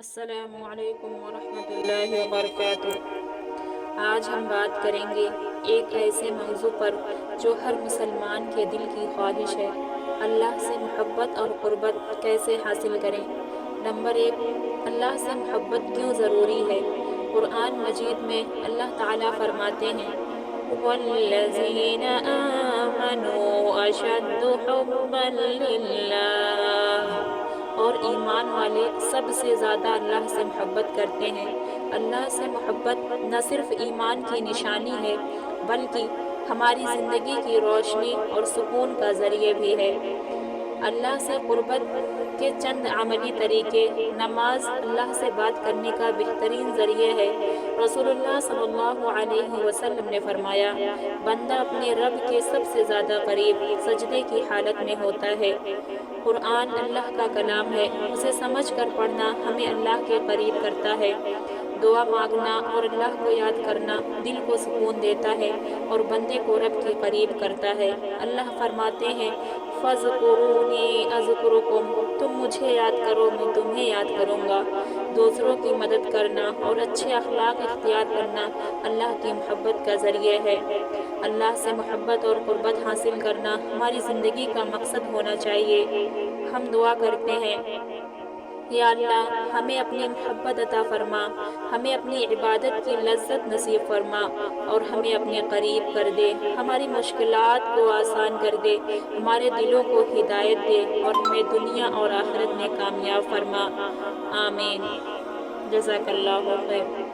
السلام علیکم ورحمۃ اللہ وبرکاتہ۔ آج ہم بات کریں گے ایک ایسے موضوع پر جو ہر مسلمان کے دل کی خواہش ہے، اللہ سے محبت اور قربت کیسے حاصل کریں۔ نمبر 1، اللہ سے محبت کیوں ضروری ہے۔ قرآن مجید میں اللہ تعالیٰ فرماتے ہیں وَالَّذِينَ آمَنُوا أَشَدُّ حُبًّا لِلَّهِ، اور ایمان والے سب سے زیادہ اللہ سے محبت کرتے ہیں۔ اللہ سے محبت نہ صرف ایمان کی نشانی ہے بلکہ ہماری زندگی کی روشنی اور سکون کا ذریعہ بھی ہے۔ اللہ سے قربت کے چند عملی طریقے۔ نماز اللہ سے بات کرنے کا بہترین ذریعہ ہے۔ رسول اللہ صلی اللہ علیہ وسلم نے فرمایا، بندہ اپنے رب کے سب سے زیادہ قریب سجدے کی حالت میں ہوتا ہے۔ قرآن اللہ کا کلام ہے، اسے سمجھ کر پڑھنا ہمیں اللہ کے قریب کرتا ہے۔ دعا مانگنا اور اللہ کو یاد کرنا دل کو سکون دیتا ہے اور بندے کو رب کے قریب کرتا ہے۔ اللہ فرماتے ہیں فَاذْكُرُونِي أَذْكُرُكُمْ، تم مجھے یاد کرو میں تمہیں یاد کروں گا۔ دوسروں کی مدد کرنا اور اچھے اخلاق اختیار کرنا اللہ کی محبت کا ذریعہ ہے۔ اللہ سے محبت اور قربت حاصل کرنا ہماری زندگی کا مقصد ہونا چاہیے۔ ہم دعا کرتے ہیں، یا اللہ ہمیں اپنی محبت عطا فرما، ہمیں اپنی عبادت کی لذت نصیب فرما اور ہمیں اپنے قریب کر دے، ہماری مشکلات کو آسان کر دے، ہمارے دلوں کو ہدایت دے اور ہمیں دنیا اور آخرت میں کامیاب فرما۔ آمین۔ جزاک اللہ خیر۔